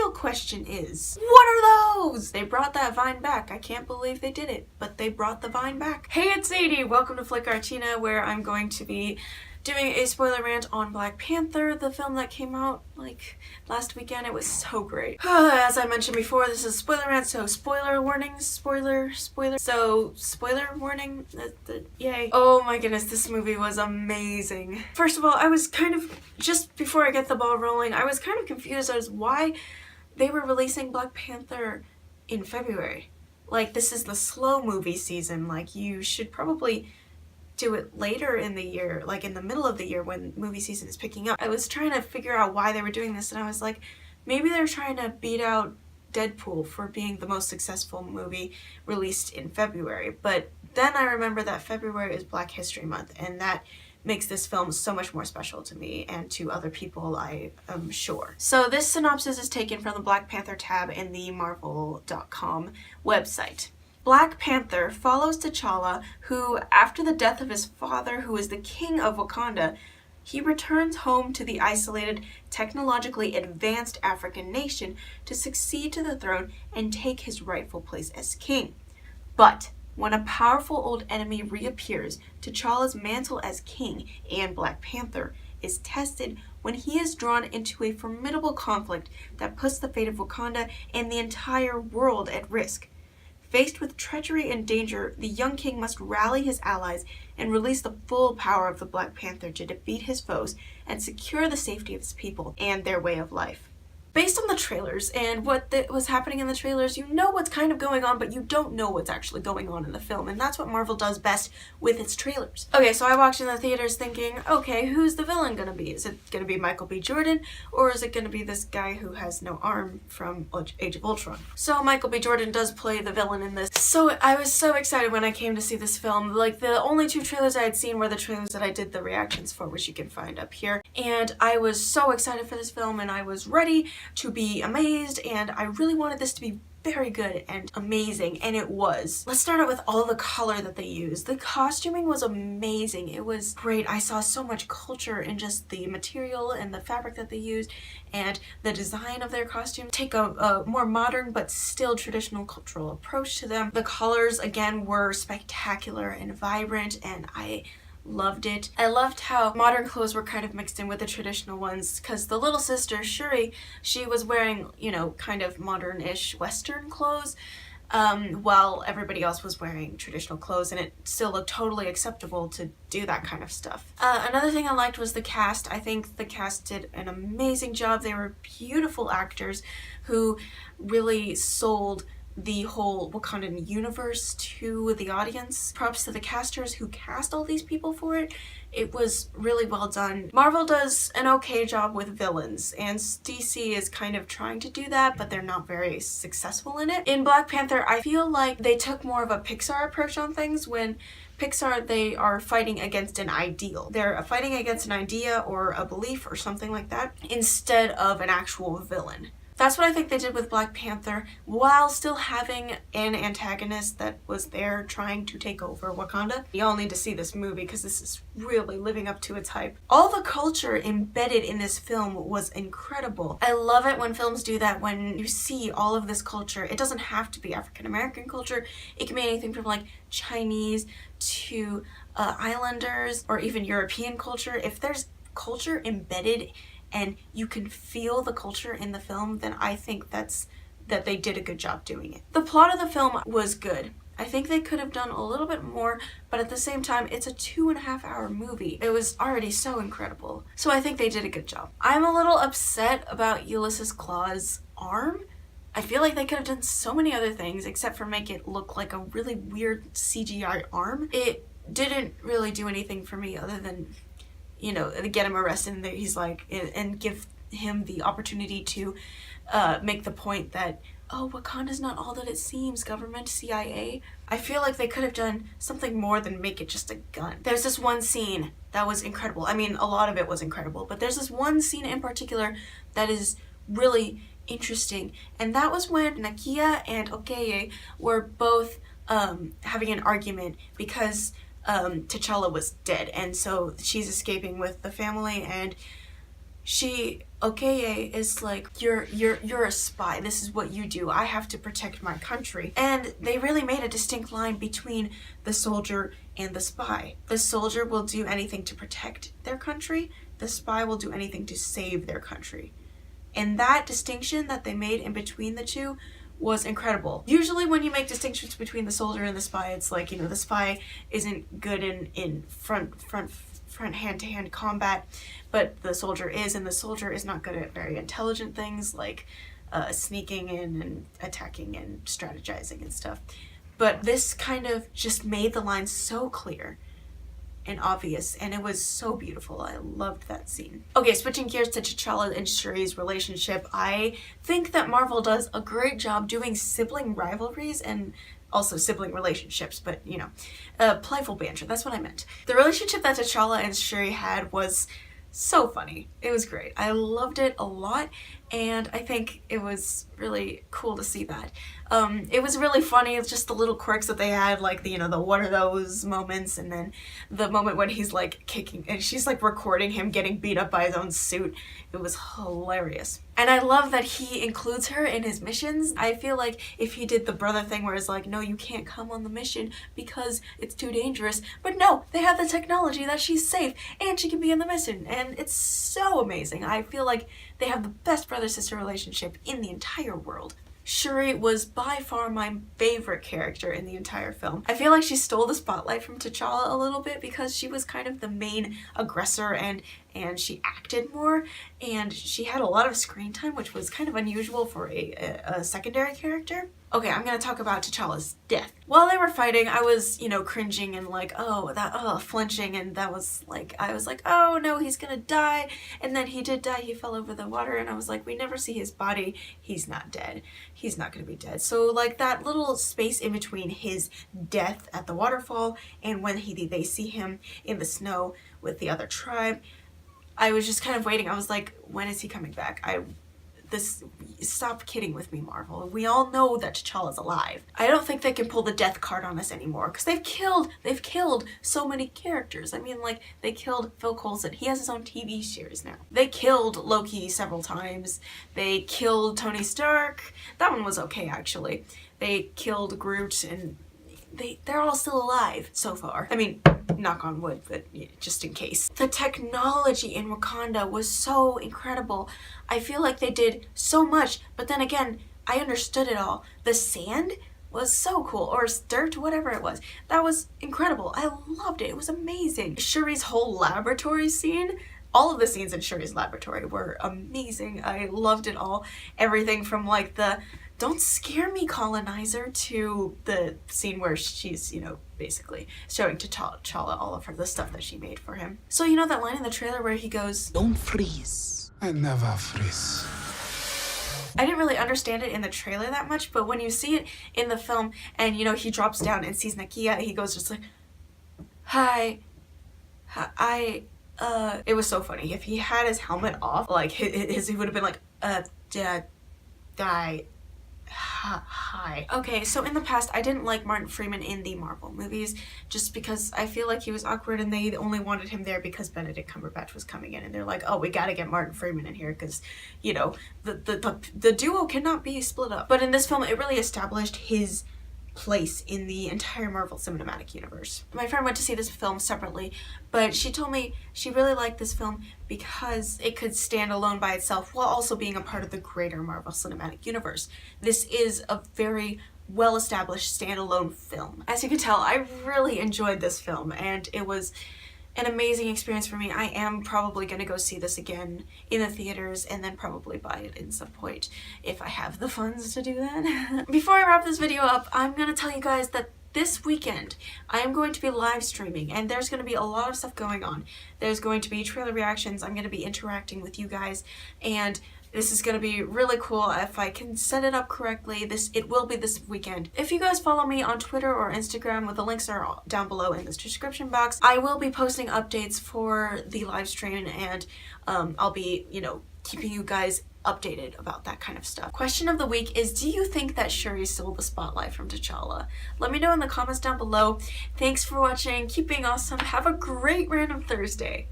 real question is, what are those? They brought that vine back. I can't believe they did it, but they brought the vine back. Hey, it's Zadie. Welcome to Flytte Kartina, where I'm going to be doing a spoiler rant on Black Panther, the film that came out like last weekend. It was so great. As I mentioned before, this is a spoiler rant, so spoiler warnings, spoiler. So spoiler warning, yay. Oh my goodness, this movie was amazing. First of all, I was kind of, just before I get the ball rolling, I was kind of confused as why they were releasing Black Panther in February. Like, this is the slow movie season. Like, you should probably do it later in the year, like in the middle of the year when movie season is picking up. I was trying to figure out why they were doing this, and I was like, maybe they're trying to beat out Deadpool for being the most successful movie released in February. But then I remember that February is Black History Month, and that makes this film so much more special to me and to other people, I am sure. So this synopsis is taken from the Black Panther tab in the Marvel.com website. Black Panther follows T'Challa, who, after the death of his father, who is the king of Wakanda, he returns home to the isolated, technologically advanced African nation to succeed to the throne and take his rightful place as king. But when a powerful old enemy reappears, T'Challa's mantle as king and Black Panther is tested when he is drawn into a formidable conflict that puts the fate of Wakanda and the entire world at risk. Faced with treachery and danger, the young king must rally his allies and release the full power of the Black Panther to defeat his foes and secure the safety of his people and their way of life. Based on the trailers and what was happening in the trailers, you know what's kind of going on, but you don't know what's actually going on in the film, and that's what Marvel does best with its trailers. Okay, so I walked in the theaters thinking, okay, who's the villain gonna be? Is it gonna be Michael B. Jordan, or is it gonna be this guy who has no arm from Age of Ultron? So Michael B. Jordan does play the villain in this. So I was so excited when I came to see this film. Like, the only two trailers I had seen were the trailers that I did the reactions for, which you can find up here. And I was so excited for this film, and I was ready to be amazed, and I really wanted this to be very good and amazing, and it was. Let's start out with all the color that they used. The costuming was amazing. It was great. I saw so much culture in just the material and the fabric that they used and the design of their costumes. Take a more modern but still traditional cultural approach to them. The colors, again, were spectacular and vibrant, and I loved it. I loved how modern clothes were kind of mixed in with the traditional ones, because the little sister, Shuri, she was wearing, you know, kind of modern-ish Western clothes, while everybody else was wearing traditional clothes, and it still looked totally acceptable to do that kind of stuff. Another thing I liked was the cast. I think the cast did an amazing job. They were beautiful actors who really sold the whole Wakandan universe to the audience. Props to the casters who cast all these people for it. It was really well done. Marvel does an okay job with villains, and DC is kind of trying to do that, but they're not very successful in it. In Black Panther, I feel like they took more of a Pixar approach on things. When Pixar, they are fighting against an ideal. They're fighting against an idea or a belief or something like that, instead of an actual villain. That's what I think they did with Black Panther, while still having an antagonist that was there trying to take over Wakanda. You all need to see this movie because this is really living up to its hype. All the culture embedded in this film was incredible. I love it when films do that, when you see all of this culture. It doesn't have to be African American culture. It can be anything from like Chinese to Islanders or even European culture. If there's culture embedded and you can feel the culture in the film, then I think that they did a good job doing it. The plot of the film was good. I think they could have done a little bit more, but at the same time, it's a 2.5-hour movie. It was already so incredible. So I think they did a good job. I'm a little upset about Ulysses Claw's arm. I feel like they could have done so many other things except for make it look like a really weird CGI arm. It didn't really do anything for me other than, you know, get him arrested, and he's like, and give him the opportunity to make the point that, oh, Wakanda's not all that it seems, government, CIA. I feel like they could have done something more than make it just a gun. There's this one scene that was incredible. I mean, a lot of it was incredible, but there's this one scene in particular that is really interesting, and that was when Nakia and Okoye were both having an argument because T'Challa was dead, and so she's escaping with the family, and Okoye is like, you're a spy. This is what you do. I have to protect my country. And they really made a distinct line between the soldier and the spy. The soldier will do anything to protect their country. The spy will do anything to save their country. And that distinction that they made in between the two was incredible. Usually when you make distinctions between the soldier and the spy, it's like, the spy isn't good in front hand-to-hand combat, but the soldier is, and the soldier is not good at very intelligent things like sneaking in and attacking and strategizing and stuff. But this kind of just made the lines so clear and obvious, and it was so beautiful. I loved that scene. Okay, switching gears to T'Challa and Shuri's relationship, I think that Marvel does a great job doing sibling rivalries and also sibling relationships, but playful banter, that's what I meant. The relationship that T'Challa and Shuri had was so funny. It was great. I loved it a lot, and I think it was really cool to see that. It was really funny. It's just the little quirks that they had, like the what are those moments, and then the moment when he's like kicking and she's like recording him getting beat up by his own suit. It was hilarious. And I love that he includes her in his missions. I feel like if he did the brother thing where it's like, no, you can't come on the mission because it's too dangerous. But no, they have the technology that she's safe and she can be in the mission. And it's so amazing. I feel like they have the best brother-sister relationship in the entire world. Shuri was by far my favorite character in the entire film. I feel like she stole the spotlight from T'Challa a little bit because she was kind of the main aggressor and she acted more, and she had a lot of screen time, which was kind of unusual for a secondary character. Okay, I'm gonna talk about T'Challa's death. While they were fighting, I was, cringing and like, flinching, and that was like, I was like, oh no, he's gonna die. And then he did die, he fell over the water, and I was like, we never see his body, he's not dead. He's not gonna be dead. So like that little space in between his death at the waterfall and when they see him in the snow with the other tribe, I was just kind of waiting. I was like, when is he coming back? Stop kidding with me, Marvel. We all know that T'Challa's alive. I don't think they can pull the death card on us anymore because they've killed so many characters. I mean, like, they killed Phil Coulson. He has his own TV series now. They killed Loki several times. They killed Tony Stark. That one was okay, actually. They killed Groot, and they're all still alive so far. I mean, knock on wood, but just in case. The technology in Wakanda was so incredible. I feel like they did so much, but then again, I understood it all. The sand was so cool, or dirt, whatever it was. That was incredible. I loved it. It was amazing. Shuri's whole laboratory scene, all of the scenes in Shuri's laboratory were amazing. I loved it all. Everything from like the "don't scare me, colonizer" to the scene where she's, basically showing T'Challa all of the stuff that she made for him. So that line in the trailer where he goes, "Don't freeze." I never freeze. I didn't really understand it in the trailer that much, but when you see it in the film and, he drops down and sees Nakia, he goes just like, hi, it was so funny. If he had his helmet off, like, he would have been like, hi. Okay, so in the past, I didn't like Martin Freeman in the Marvel movies just because I feel like he was awkward and they only wanted him there because Benedict Cumberbatch was coming in and they're like, oh, we gotta get Martin Freeman in here because, the duo cannot be split up. But in this film, it really established his place in the entire Marvel Cinematic Universe. My friend went to see this film separately, but she told me she really liked this film because it could stand alone by itself while also being a part of the greater Marvel Cinematic Universe. This is a very well-established standalone film. As you can tell, I really enjoyed this film and it was an amazing experience for me. I am probably going to go see this again in the theaters and then probably buy it in some point if I have the funds to do that. Before I wrap this video up, I'm going to tell you guys that this weekend I am going to be live streaming and there's going to be a lot of stuff going on. There's going to be trailer reactions, I'm going to be interacting with you guys, and this is going to be really cool. If I can set it up correctly, it will be this weekend. If you guys follow me on Twitter or Instagram, the links are down below in this description box, I will be posting updates for the live stream and I'll be, keeping you guys updated about that kind of stuff. Question of the week is, do you think that Shuri stole the spotlight from T'Challa? Let me know in the comments down below. Thanks for watching. Keep being awesome. Have a great random Thursday.